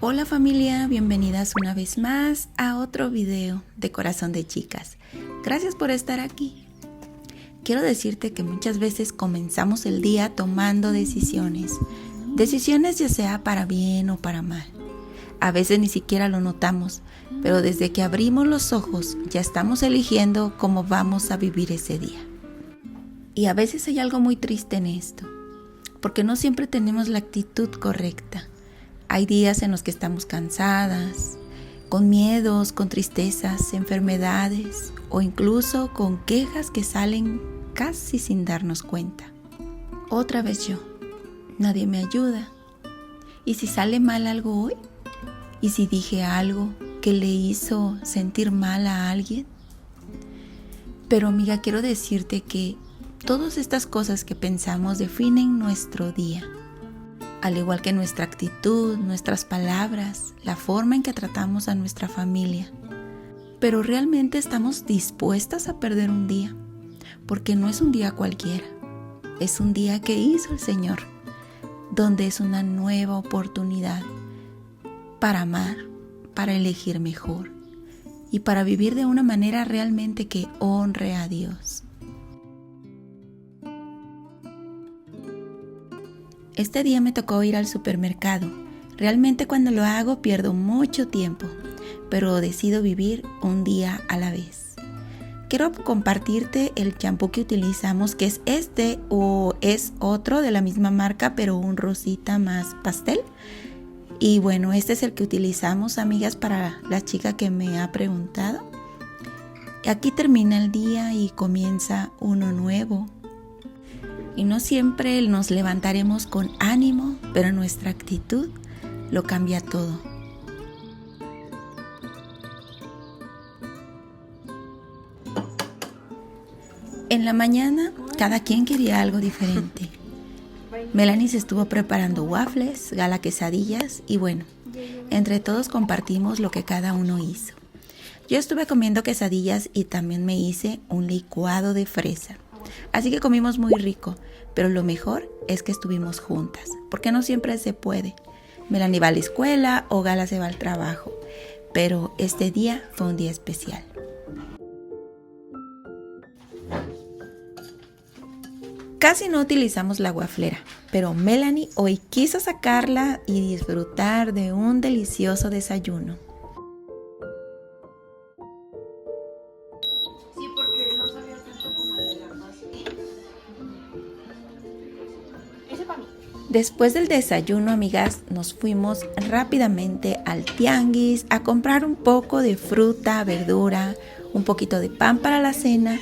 Hola familia, bienvenidas una vez más a otro video de Corazón de Chicas. Gracias por estar aquí. Quiero decirte que muchas veces comenzamos el día tomando decisiones ya sea para bien o para mal. A veces ni siquiera lo notamos, pero desde que abrimos los ojos ya estamos eligiendo cómo vamos a vivir ese día. Y a veces hay algo muy triste en esto, porque no siempre tenemos la actitud correcta. Hay días en los que estamos cansadas, con miedos, con tristezas, enfermedades o incluso con quejas que salen casi sin darnos cuenta. Otra vez yo, nadie me ayuda. ¿Y si sale mal algo hoy? ¿Y si dije algo que le hizo sentir mal a alguien? Pero amiga, quiero decirte que todas estas cosas que pensamos definen nuestro día. Al igual que nuestra actitud, nuestras palabras, la forma en que tratamos a nuestra familia. Pero realmente estamos dispuestas a perder un día, porque no es un día cualquiera, es un día que hizo el Señor, donde es una nueva oportunidad para amar, para elegir mejor y para vivir de una manera realmente que honre a Dios. Este día me tocó ir al supermercado. Realmente cuando lo hago pierdo mucho tiempo, pero decido vivir un día a la vez. Quiero compartirte el champú que utilizamos, que es este o es otro de la misma marca, pero un rosita más pastel. Y bueno, este es el que utilizamos, amigas, para la chica que me ha preguntado. Aquí termina el día y comienza uno nuevo. Y no siempre nos levantaremos con ánimo, pero nuestra actitud lo cambia todo. En la mañana, cada quien quería algo diferente. Melanie se estuvo preparando waffles, Gala quesadillas y bueno, entre todos compartimos lo que cada uno hizo. Yo estuve comiendo quesadillas y también me hice un licuado de fresa. Así que comimos muy rico, pero lo mejor es que estuvimos juntas, porque no siempre se puede. Melanie va a la escuela o Gala se va al trabajo, pero este día fue un día especial. Casi no utilizamos la waflera, pero Melanie hoy quiso sacarla y disfrutar de un delicioso desayuno. Después del desayuno, amigas, nos fuimos rápidamente al tianguis a comprar un poco de fruta, verdura, un poquito de pan para la cena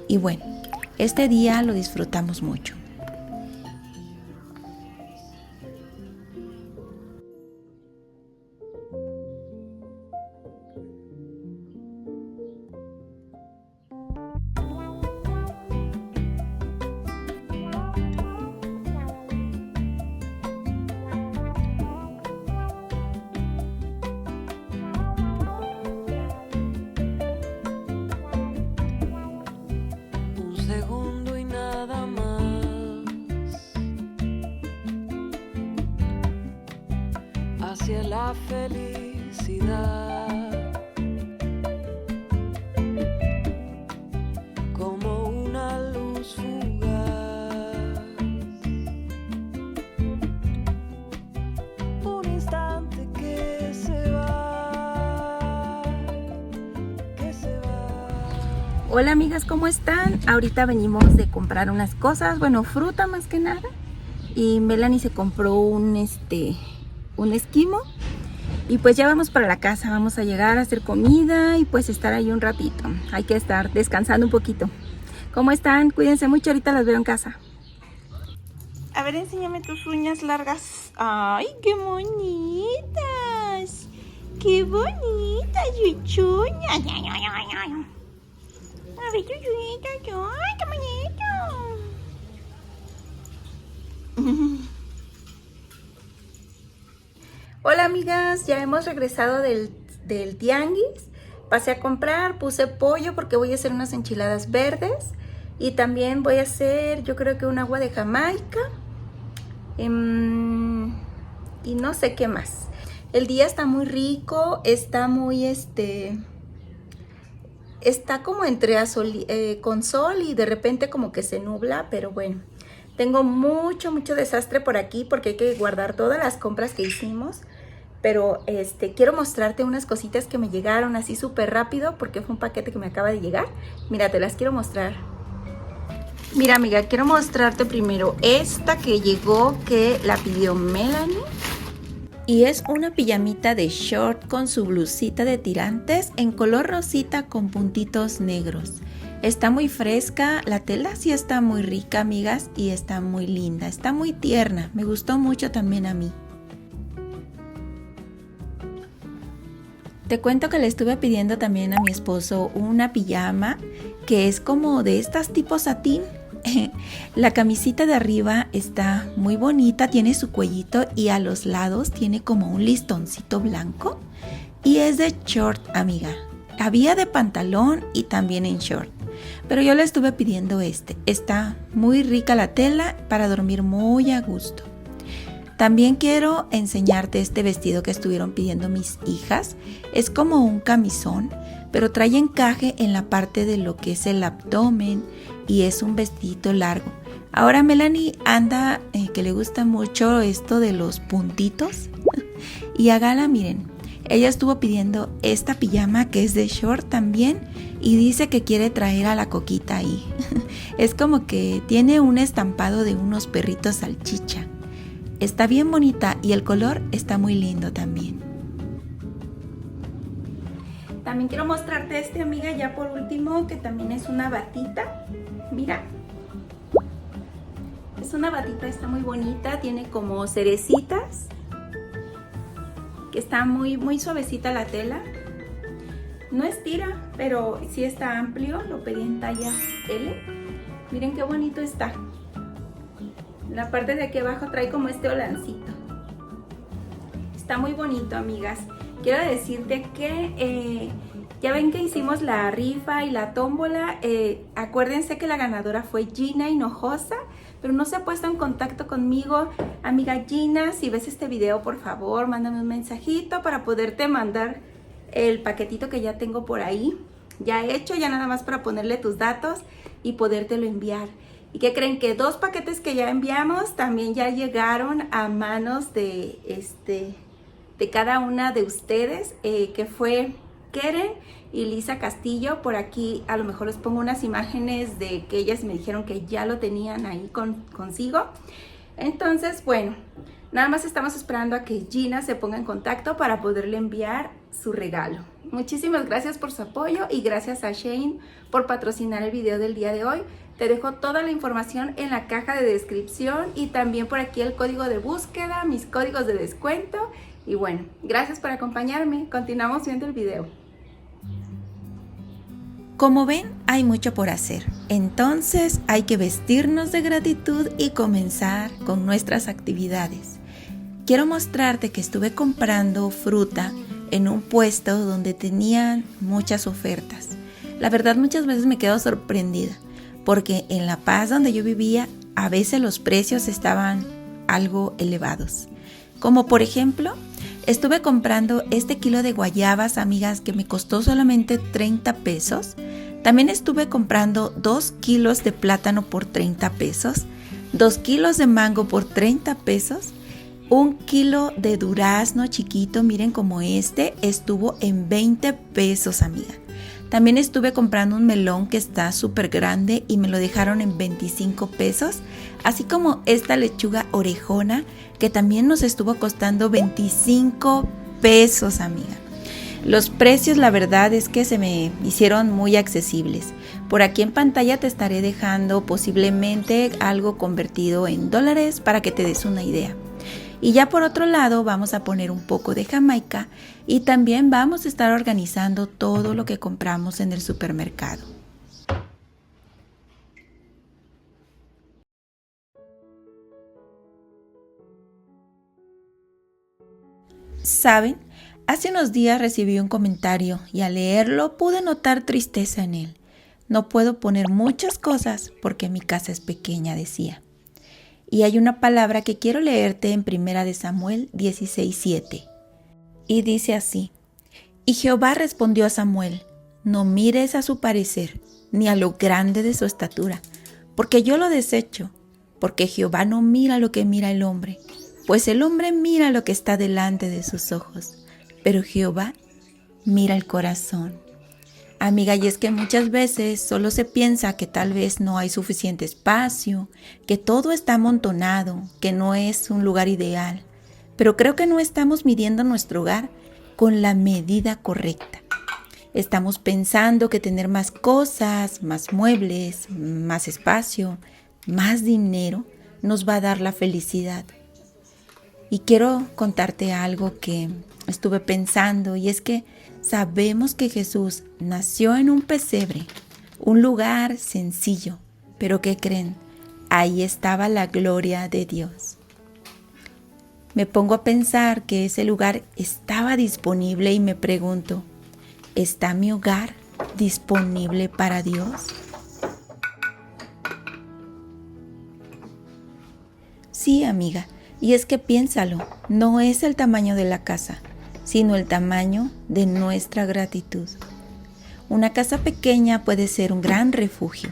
y bueno, este día lo disfrutamos mucho. Segundo y nada más hacia la felicidad, como una luz fugaz, un instante que se va, que se va. Hola amigas, ¿cómo están? Ahorita venimos de comprar unas cosas, bueno, fruta más que nada. Y Melanie se compró un esquimo. Y pues ya vamos para la casa, vamos a llegar a hacer comida y pues estar ahí un ratito. Hay que estar descansando un poquito. ¿Cómo están? Cuídense mucho, ahorita las veo en casa. A ver, enséñame tus uñas largas. ¡Ay, qué bonitas! ¡Qué bonitas, yuchuñas! A ver, yuchuñitas, ¡ay, qué bonito! Hola amigas, ya hemos regresado del tianguis. Pasé a comprar, puse pollo porque voy a hacer unas enchiladas verdes. Y también voy a hacer, yo creo que un agua de Jamaica. Y no sé qué más. El día está muy rico, está muy está como entre con sol y de repente como que se nubla, pero bueno. Tengo mucho desastre por aquí porque hay que guardar todas las compras que hicimos. Pero quiero mostrarte unas cositas que me llegaron así súper rápido porque fue un paquete que me acaba de llegar. Mira, te las quiero mostrar. Mira, amiga, quiero mostrarte primero esta que llegó, que la pidió Melanie. Y es una pijamita de short con su blusita de tirantes en color rosita con puntitos negros. Está muy fresca, la tela sí está muy rica, amigas, y está muy linda, está muy tierna. Me gustó mucho también a mí. Te cuento que le estuve pidiendo también a mi esposo una pijama que es como de estas tipo satín. La camisita de arriba está muy bonita, tiene su cuellito y a los lados tiene como un listoncito blanco y es de short, amiga. Había de pantalón y también en short, pero yo le estuve pidiendo Está muy rica la tela para dormir muy a gusto. También quiero enseñarte este vestido que estuvieron pidiendo mis hijas. Es como un camisón, pero trae encaje en la parte de lo que es el abdomen y es un vestidito largo. Ahora Melanie anda, que le gusta mucho esto de los puntitos. Y a Gala, miren, ella estuvo pidiendo esta pijama que es de short también y dice que quiere traer a la Coquita ahí. Es como que tiene un estampado de unos perritos salchicha. Está bien bonita y el color está muy lindo también. También quiero mostrarte amiga, ya por último, que también es una batita. Mira. Es una batita, está muy bonita, tiene como cerecitas. Que está muy suavecita la tela. No estira, pero sí está amplio. Lo pedí en talla L. Miren qué bonito está. La parte de aquí abajo trae como holancito. Está muy bonito, amigas. Quiero decirte que ya ven que hicimos la rifa y la tómbola. Acuérdense que la ganadora fue Gina Hinojosa, pero no se ha puesto en contacto conmigo. Amiga Gina, si ves este video, por favor, mándame un mensajito para poderte mandar el paquetito que ya tengo por ahí. Ya hecho, ya nada más para ponerle tus datos y podértelo enviar. ¿Y qué creen? Que 2 paquetes que ya enviamos también ya llegaron a manos de cada una de ustedes, que fue Keren y Lisa Castillo. Por aquí a lo mejor les pongo unas imágenes de que ellas me dijeron que ya lo tenían ahí consigo. Entonces, bueno, nada más estamos esperando a que Gina se ponga en contacto para poderle enviar su regalo. Muchísimas gracias por su apoyo y gracias a Shane por patrocinar el video del día de hoy. Te dejo toda la información en la caja de descripción y también por aquí el código de búsqueda, mis códigos de descuento. Y bueno, gracias por acompañarme. Continuamos viendo el video. Como ven, hay mucho por hacer. Entonces hay que vestirnos de gratitud y comenzar con nuestras actividades. Quiero mostrarte que estuve comprando fruta en un puesto donde tenían muchas ofertas. La verdad, muchas veces me quedo sorprendida, porque en La Paz, donde yo vivía, a veces los precios estaban algo elevados. Como por ejemplo, estuve comprando este kilo de guayabas, amigas, que me costó solamente 30 pesos. También estuve comprando 2 kilos de plátano por 30 pesos, 2 kilos de mango por 30 pesos, 1 kilo de durazno chiquito, miren como estuvo en 20 pesos, amiga. También estuve comprando un melón que está súper grande y me lo dejaron en 25 pesos, así como esta lechuga orejona que también nos estuvo costando 25 pesos, amiga. Los precios, la verdad es que se me hicieron muy accesibles. Por aquí en pantalla te estaré dejando posiblemente algo convertido en dólares para que te des una idea. Y ya por otro lado vamos a poner un poco de Jamaica y también vamos a estar organizando todo lo que compramos en el supermercado. ¿Saben? Hace unos días recibí un comentario y al leerlo pude notar tristeza en él. No puedo poner muchas cosas porque mi casa es pequeña, decía. Y hay una palabra que quiero leerte en 1 Samuel 16:7. y dice así: Y Jehová respondió a Samuel: No mires a su parecer, ni a lo grande de su estatura, porque yo lo desecho, porque Jehová no mira lo que mira el hombre, pues el hombre mira lo que está delante de sus ojos, pero Jehová mira el corazón. Amiga, y es que muchas veces solo se piensa que tal vez no hay suficiente espacio, que todo está amontonado, que no es un lugar ideal, pero creo que no estamos midiendo nuestro hogar con la medida correcta. Estamos pensando que tener más cosas, más muebles, más espacio, más dinero nos va a dar la felicidad. Y quiero contarte algo que estuve pensando, y es que sabemos que Jesús nació en un pesebre, un lugar sencillo, pero ¿qué creen? Ahí estaba la gloria de Dios. Me pongo a pensar que ese lugar estaba disponible y me pregunto, ¿está mi hogar disponible para Dios? Sí, amiga, y es que piénsalo, no es el tamaño de la casa, sino el tamaño de nuestra gratitud. Una casa pequeña puede ser un gran refugio.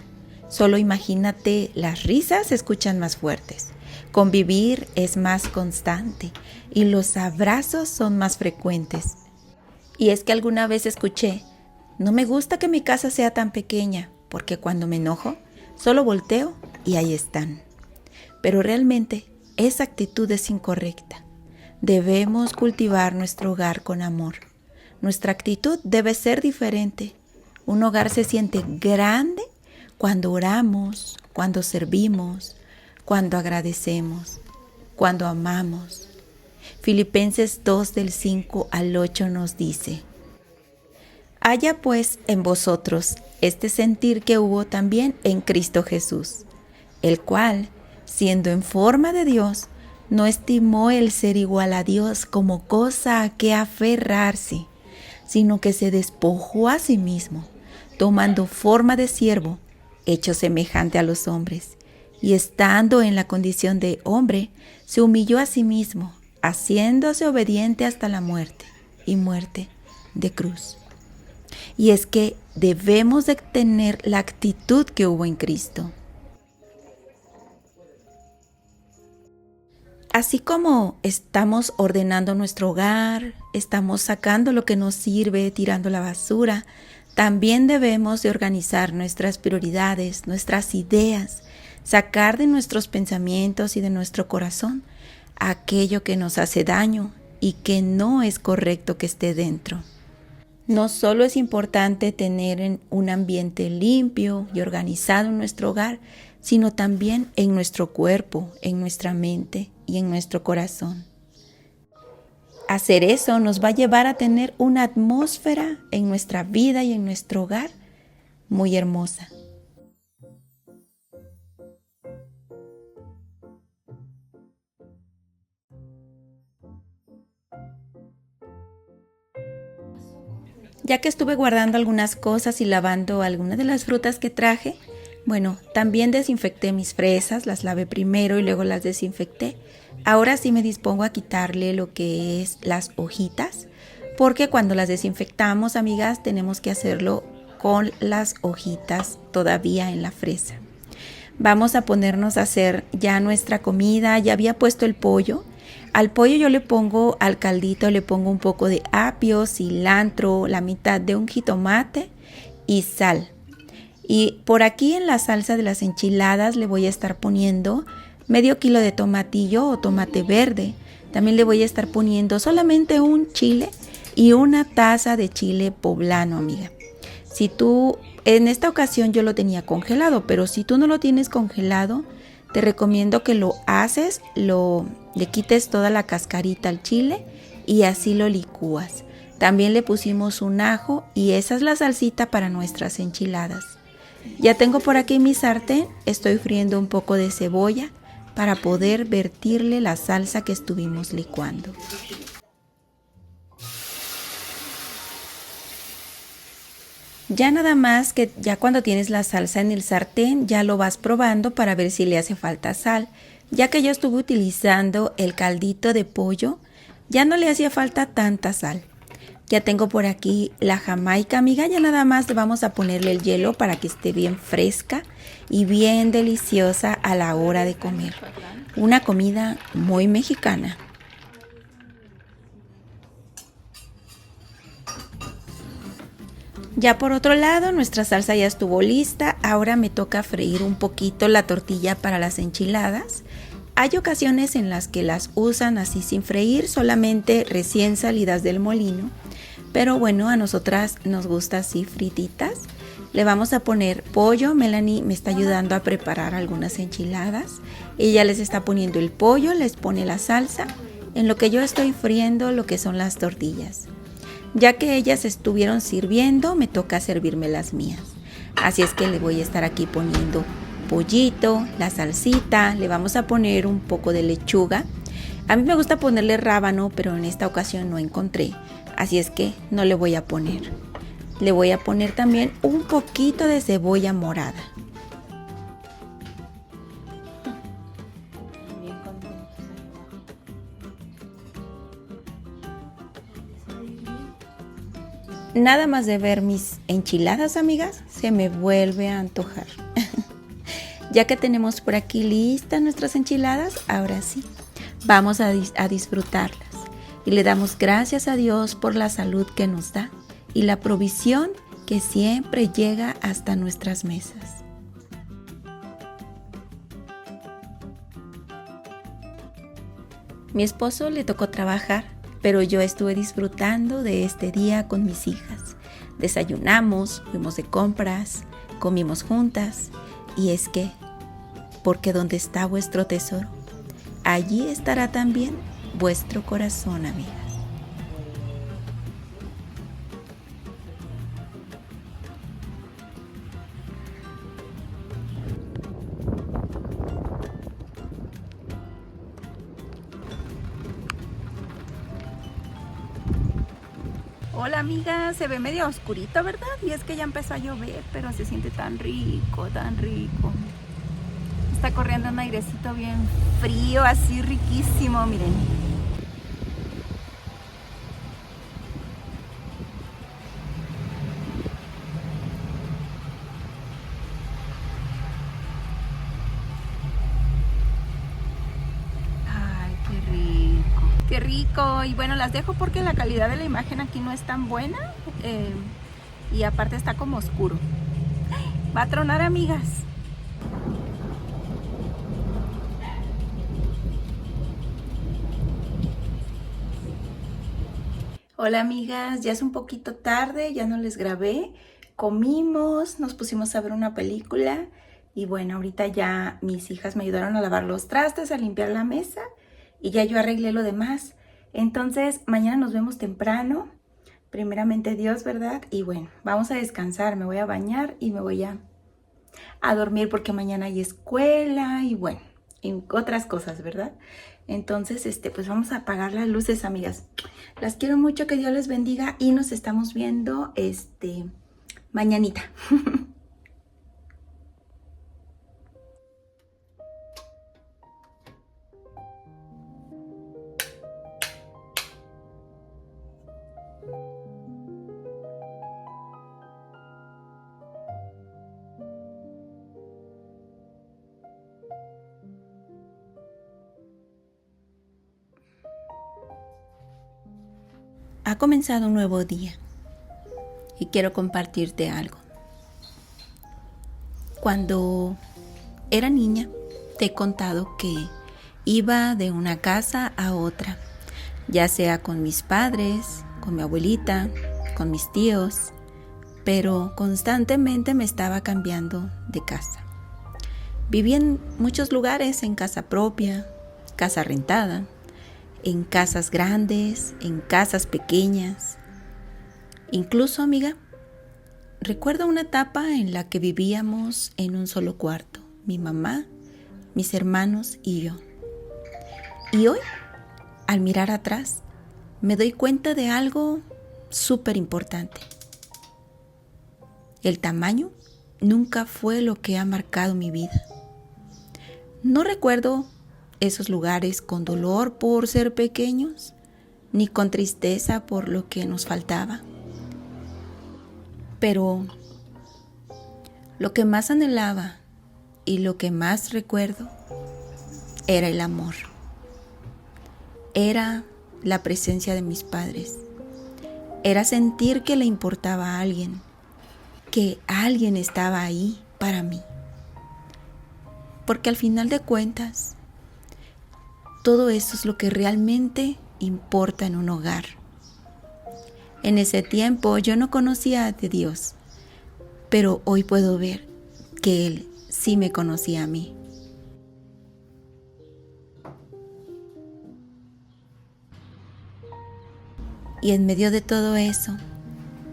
Solo imagínate, las risas se escuchan más fuertes, convivir es más constante y los abrazos son más frecuentes. Y es que alguna vez escuché, no me gusta que mi casa sea tan pequeña, porque cuando me enojo, solo volteo y ahí están. Pero realmente esa actitud es incorrecta. Debemos cultivar nuestro hogar con amor. Nuestra actitud debe ser diferente. Un hogar se siente grande cuando oramos, cuando servimos, cuando agradecemos, cuando amamos. Filipenses 2 del 5 al 8 nos dice: Haya pues en vosotros este sentir que hubo también en Cristo Jesús, el cual, siendo en forma de Dios, no estimó el ser igual a Dios como cosa a que aferrarse, sino que se despojó a sí mismo, tomando forma de siervo, hecho semejante a los hombres, y estando en la condición de hombre, se humilló a sí mismo, haciéndose obediente hasta la muerte, y muerte de cruz. Y es que debemos de tener la actitud que hubo en Cristo. Así como estamos ordenando nuestro hogar, estamos sacando lo que nos sirve, tirando la basura, también debemos de organizar nuestras prioridades, nuestras ideas, sacar de nuestros pensamientos y de nuestro corazón aquello que nos hace daño y que no es correcto que esté dentro. No solo es importante tener un ambiente limpio y organizado en nuestro hogar, sino también en nuestro cuerpo, en nuestra mente y en nuestro corazón. Hacer eso nos va a llevar a tener una atmósfera en nuestra vida y en nuestro hogar muy hermosa. Ya que estuve guardando algunas cosas y lavando algunas de las frutas que traje, bueno, también desinfecté mis fresas, las lavé primero y luego las desinfecté. Ahora sí me dispongo a quitarle lo que es las hojitas, porque cuando las desinfectamos, amigas, tenemos que hacerlo con las hojitas todavía en la fresa. Vamos a ponernos a hacer ya nuestra comida. Ya había puesto el pollo. Al pollo yo le pongo, al caldito le pongo un poco de apio, cilantro, la mitad de un jitomate y sal. Y por aquí en la salsa de las enchiladas le voy a estar poniendo medio kilo de tomatillo o tomate verde. También le voy a estar poniendo solamente un chile y una taza de chile poblano, amiga. Si tú, en esta ocasión yo lo tenía congelado, pero si tú no lo tienes congelado, te recomiendo que lo haces, le quites toda la cascarita al chile y así lo licúas. También le pusimos un ajo y esa es la salsita para nuestras enchiladas. Ya tengo por aquí mi sartén, estoy friendo un poco de cebolla para poder vertirle la salsa que estuvimos licuando. Ya nada más que ya cuando tienes la salsa en el sartén, ya lo vas probando para ver si le hace falta sal. Ya que yo estuve utilizando el caldito de pollo, Ya no le hacía falta tanta sal. Ya tengo por aquí la jamaica, amiga. Ya nada más le vamos a ponerle el hielo para que esté bien fresca y bien deliciosa a la hora de comer. Una comida muy mexicana. Ya por otro lado, nuestra salsa ya estuvo lista. Ahora me toca freír un poquito la tortilla para las enchiladas. Hay ocasiones en las que las usan así sin freír, solamente recién salidas del molino. Pero bueno, a nosotras nos gusta así frititas. Le vamos a poner pollo. Melanie me está ayudando a preparar algunas enchiladas. Ella les está poniendo el pollo, les pone la salsa, en lo que yo estoy friendo lo que son las tortillas. Ya que ellas estuvieron sirviendo, me toca servirme las mías. Así es que le voy a estar aquí poniendo pollito, la salsita, le vamos a poner un poco de lechuga. A mí me gusta ponerle rábano, pero en esta ocasión no encontré. Así es que no le voy a poner. Le voy a poner también un poquito de cebolla morada. Nada más de ver mis enchiladas, amigas, se me vuelve a antojar. Ya que tenemos por aquí listas nuestras enchiladas, ahora sí, vamos a disfrutarlas. Y le damos gracias a Dios por la salud que nos da y la provisión que siempre llega hasta nuestras mesas. Mi esposo le tocó trabajar, pero yo estuve disfrutando de este día con mis hijas. Desayunamos, fuimos de compras, comimos juntas y es que, porque donde está vuestro tesoro, allí estará también vuestro corazón, amigas. Hola amiga, se ve medio oscurito, ¿verdad? Y es que ya empezó a llover, pero se siente tan rico, tan rico. Está corriendo un airecito bien frío, así riquísimo, miren. Ay, qué rico. Qué rico. Y bueno, las dejo porque la calidad de la imagen aquí no es tan buena. Y aparte está como oscuro. Va a tronar, amigas. Hola amigas, ya es un poquito tarde, ya no les grabé. Comimos, nos pusimos a ver una película y bueno, ahorita ya mis hijas me ayudaron a lavar los trastes, a limpiar la mesa y ya yo arreglé lo demás. Entonces, mañana nos vemos temprano, primeramente Dios, ¿verdad? Y bueno, vamos a descansar, me voy a bañar y me voy a dormir porque mañana hay escuela y bueno, y otras cosas, ¿verdad? Entonces, pues vamos a apagar las luces, amigas. Las quiero mucho, que Dios les bendiga y nos estamos viendo, mañanita. Ha comenzado un nuevo día y quiero compartirte algo. Cuando era niña, te he contado que iba de una casa a otra, ya sea con mis padres, con mi abuelita, con mis tíos, pero constantemente me estaba cambiando de casa. Viví en muchos lugares, en casa propia, casa rentada, en casas grandes, en casas pequeñas. Incluso, amiga, recuerdo una etapa en la que vivíamos en un solo cuarto, mi mamá, mis hermanos y yo. Y hoy, al mirar atrás, me doy cuenta de algo súper importante. El tamaño nunca fue lo que ha marcado mi vida. No recuerdo esos lugares con dolor por ser pequeños, ni con tristeza por lo que nos faltaba. Pero lo que más anhelaba y lo que más recuerdo era el amor. Era la presencia de mis padres. Era sentir que le importaba a alguien, que alguien estaba ahí para mí. Porque al final de cuentas, todo eso es lo que realmente importa en un hogar. En ese tiempo yo no conocía de Dios, pero hoy puedo ver que Él sí me conocía a mí. Y en medio de todo eso,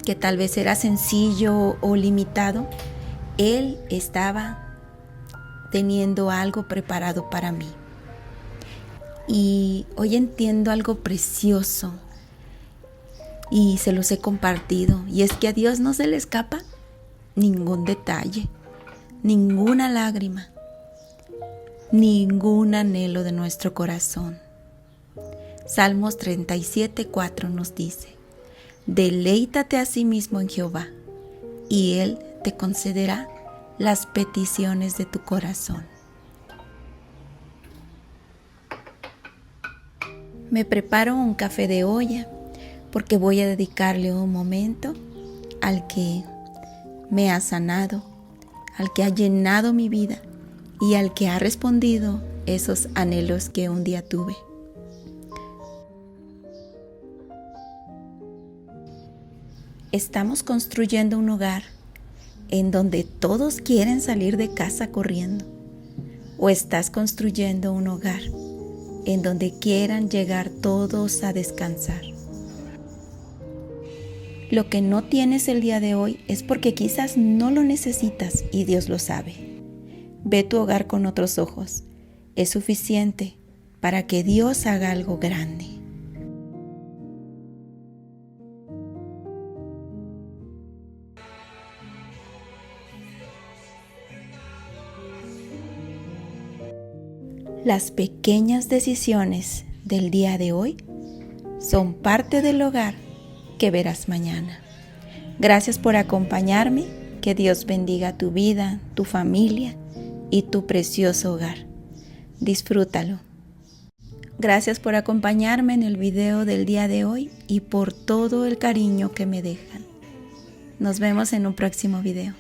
que tal vez era sencillo o limitado, Él estaba teniendo algo preparado para mí. Y hoy entiendo algo precioso y se los he compartido, y es que a Dios no se le escapa ningún detalle, ninguna lágrima, ningún anhelo de nuestro corazón. Salmos 37:4 nos dice: deleítate a sí mismo en Jehová, y Él te concederá las peticiones de tu corazón. Me preparo un café de olla porque voy a dedicarle un momento al que me ha sanado, al que ha llenado mi vida y al que ha respondido esos anhelos que un día tuve. Estamos construyendo un hogar en donde todos quieren salir de casa corriendo, o estás construyendo un hogar en donde quieran llegar todos a descansar. Lo que no tienes el día de hoy es porque quizás no lo necesitas y Dios lo sabe. Ve tu hogar con otros ojos. Es suficiente para que Dios haga algo grande. Las pequeñas decisiones del día de hoy son parte del hogar que verás mañana. Gracias por acompañarme. Que Dios bendiga tu vida, tu familia y tu precioso hogar. Disfrútalo. Gracias por acompañarme en el video del día de hoy y por todo el cariño que me dejan. Nos vemos en un próximo video.